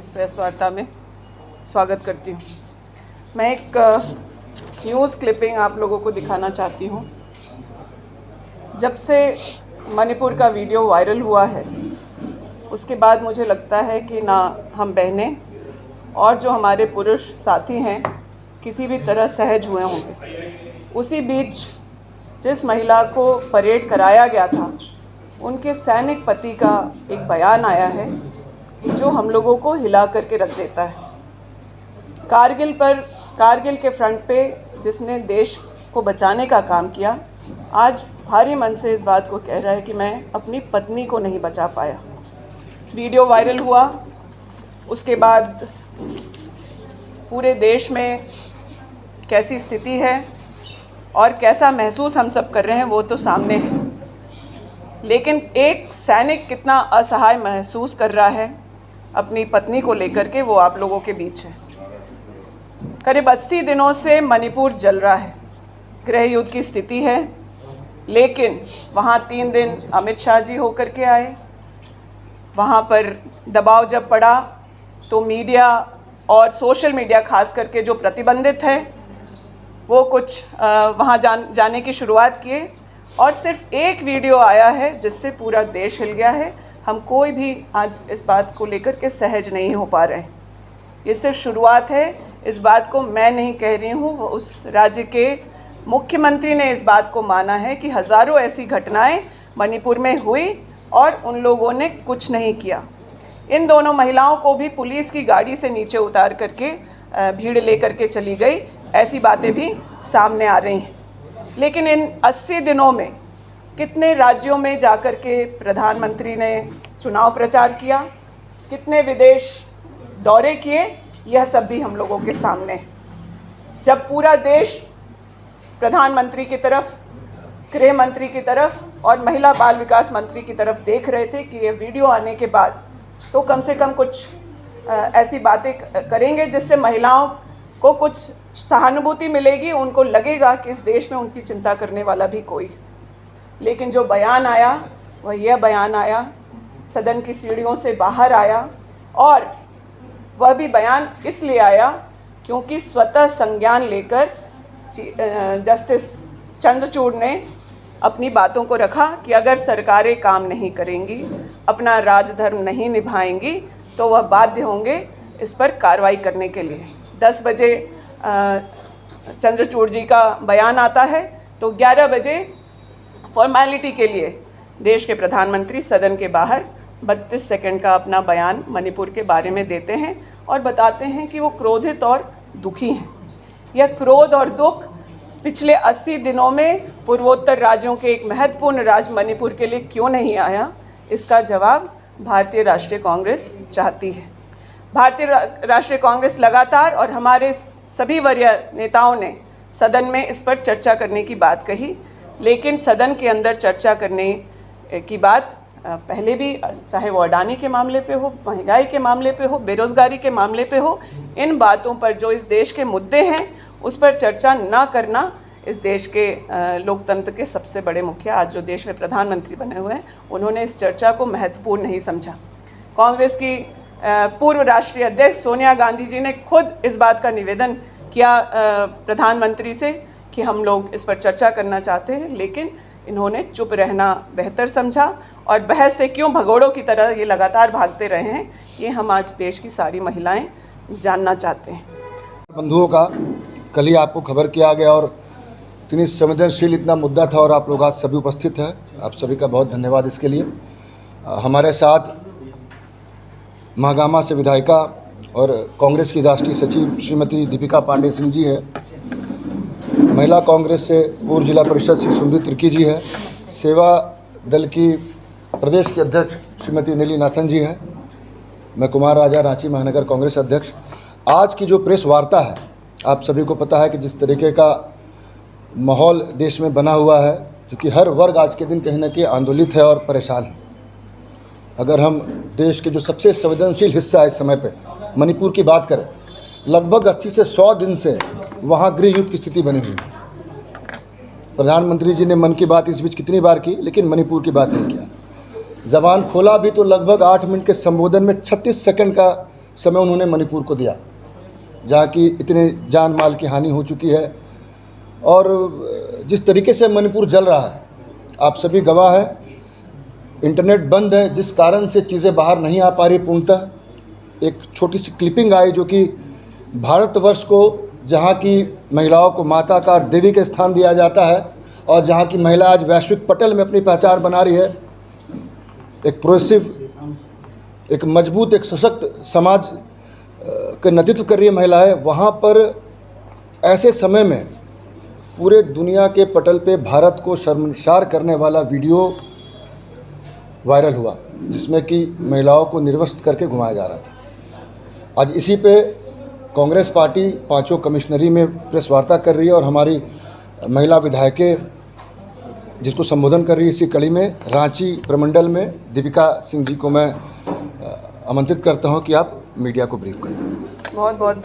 इस प्रेस वार्ता में स्वागत करती हूँ। मैं एक न्यूज़ क्लिपिंग आप लोगों को दिखाना चाहती हूँ। जब से मणिपुर का वीडियो वायरल हुआ है उसके बाद मुझे लगता है कि ना हम बहनें और जो हमारे पुरुष साथी हैं किसी भी तरह सहज हुए होंगे। उसी बीच जिस महिला को परेड कराया गया था उनके सैनिक पति का एक बयान आया है जो हम लोगों को हिला करके रख देता है। कारगिल के फ्रंट पे जिसने देश को बचाने का काम किया आज भारी मन से इस बात को कह रहा है कि मैं अपनी पत्नी को नहीं बचा पाया। वीडियो वायरल हुआ उसके बाद पूरे देश में कैसी स्थिति है और कैसा महसूस हम सब कर रहे हैं वो तो सामने है, लेकिन एक सैनिक कितना असहाय महसूस कर रहा है अपनी पत्नी को लेकर के वो आप लोगों के बीच है। करीब 80 दिनों से मणिपुर जल रहा है, गृह युद्ध की स्थिति है, लेकिन वहाँ 3 दिन अमित शाह जी होकर के आए। वहाँ पर दबाव जब पड़ा तो मीडिया और सोशल मीडिया खास करके जो प्रतिबंधित है वो कुछ वहाँ जाने की शुरुआत किए और सिर्फ एक वीडियो आया है जिससे पूरा देश हिल गया है। हम कोई भी आज इस बात को लेकर के सहज नहीं हो पा रहे हैं। ये सिर्फ शुरुआत है। इस बात को मैं नहीं कह रही हूँ, वो उस राज्य के मुख्यमंत्री ने इस बात को माना है कि हज़ारों ऐसी घटनाएं मणिपुर में हुई और उन लोगों ने कुछ नहीं किया। इन दोनों महिलाओं को भी पुलिस की गाड़ी से नीचे उतार करके भीड़ लेकर के चली गई, ऐसी बातें भी सामने आ रही हैं। लेकिन इन 80 दिनों में कितने राज्यों में जाकर के प्रधानमंत्री ने चुनाव प्रचार किया, कितने विदेश दौरे किए, यह सब भी हम लोगों के सामने है। जब पूरा देश प्रधानमंत्री की तरफ, गृह मंत्री की तरफ और महिला बाल विकास मंत्री की तरफ देख रहे थे कि ये वीडियो आने के बाद तो कम से कम कुछ ऐसी बातें करेंगे जिससे महिलाओं को कुछ सहानुभूति मिलेगी, उनको लगेगा कि इस देश में उनकी चिंता करने वाला भी कोई। लेकिन जो बयान आया वह यह बयान आया, सदन की सीढ़ियों से बाहर आया और वह भी बयान इसलिए आया क्योंकि स्वतः संज्ञान लेकर जस्टिस चंद्रचूड़ ने अपनी बातों को रखा कि अगर सरकारें काम नहीं करेंगी, अपना राजधर्म नहीं निभाएंगी तो वह बाध्य होंगे इस पर कार्रवाई करने के लिए। 10 बजे चंद्रचूड़ जी का बयान आता है तो 11 बजे फॉर्मेलिटी के लिए देश के प्रधानमंत्री सदन के बाहर 32 सेकंड का अपना बयान मणिपुर के बारे में देते हैं और बताते हैं कि वो क्रोधित और दुखी हैं। यह क्रोध और दुख पिछले 80 दिनों में पूर्वोत्तर राज्यों के एक महत्वपूर्ण राज्य मणिपुर के लिए क्यों नहीं आया, इसका जवाब भारतीय राष्ट्रीय कांग्रेस चाहती है। भारतीय राष्ट्रीय कांग्रेस लगातार और हमारे सभी वरीय नेताओं ने सदन में इस पर चर्चा करने की बात कही, लेकिन सदन के अंदर चर्चा करने की बात पहले भी, चाहे वो अडानी के मामले पे हो, महंगाई के मामले पे हो, बेरोज़गारी के मामले पे हो, इन बातों पर जो इस देश के मुद्दे हैं उस पर चर्चा ना करना इस देश के लोकतंत्र के सबसे बड़े मुखिया, आज जो देश में प्रधानमंत्री बने हुए हैं, उन्होंने इस चर्चा को महत्वपूर्ण नहीं समझा। कांग्रेस की पूर्व राष्ट्रीय अध्यक्ष सोनिया गांधी जी ने खुद इस बात का निवेदन किया प्रधानमंत्री से कि हम लोग इस पर चर्चा करना चाहते हैं, लेकिन इन्होंने चुप रहना बेहतर समझा और बहस से क्यों भगोड़ों की तरह ये लगातार भागते रहे हैं, ये हम आज देश की सारी महिलाएं जानना चाहते हैं। बंधुओं का कल ही आपको खबर किया गया और इतनी संवेदनशील इतना मुद्दा था और आप लोग आज सभी उपस्थित हैं, आप सभी का बहुत धन्यवाद इसके लिए। हमारे साथ महागामा से विधायिका और कांग्रेस की राष्ट्रीय सचिव श्रीमती दीपिका पांडे सिंह जी है, महिला कांग्रेस से पूर्व जिला परिषद श्री सुंदरी तिर्की जी है, सेवा दल की प्रदेश की अध्यक्ष श्रीमती नीली नाथन जी है, मैं कुमार राजा रांची महानगर कांग्रेस अध्यक्ष। आज की जो प्रेस वार्ता है, आप सभी को पता है कि जिस तरीके का माहौल देश में बना हुआ है, क्योंकि हर वर्ग आज के दिन कहीं ना कहीं आंदोलित है और परेशान है। अगर हम देश के जो सबसे संवेदनशील हिस्सा है इस समय पे मणिपुर की बात करें, लगभग 80 से 100 दिन से वहाँ गृह युद्ध की स्थिति बनी हुई है। प्रधानमंत्री जी ने मन की बात इस बीच कितनी बार की, लेकिन मणिपुर की बात नहीं किया। जबान खोला भी तो लगभग 8 मिनट के संबोधन में 36 सेकंड का समय उन्होंने मणिपुर को दिया, जहाँ की इतने जान माल की हानि हो चुकी है। और जिस तरीके से मणिपुर जल रहा है, आप सभी गवाह हैं। इंटरनेट बंद है, जिस कारण से चीज़ें बाहर नहीं आ पा रही पूर्णतः। एक छोटी सी क्लिपिंग आई जो कि भारतवर्ष को, जहाँ की महिलाओं को माता का देवी के स्थान दिया जाता है और जहाँ की महिला आज वैश्विक पटल में अपनी पहचान बना रही है, एक प्रोग्रेसिव, एक मजबूत, एक सशक्त समाज का नेतृत्व कर रही है महिला है, वहाँ पर ऐसे समय में पूरे दुनिया के पटल पे भारत को शर्मसार करने वाला वीडियो वायरल हुआ, जिसमें कि महिलाओं को निर्वस्त्र करके घुमाया जा रहा था। आज इसी पे कांग्रेस पार्टी 5 कमिश्नरी में प्रेस वार्ता कर रही है और हमारी महिला विधायकें जिसको संबोधन कर रही है, इसी कड़ी में रांची प्रमंडल में दीपिका सिंह जी को मैं आमंत्रित करता हूं कि आप मीडिया को ब्रीफ करें। बहुत बहुत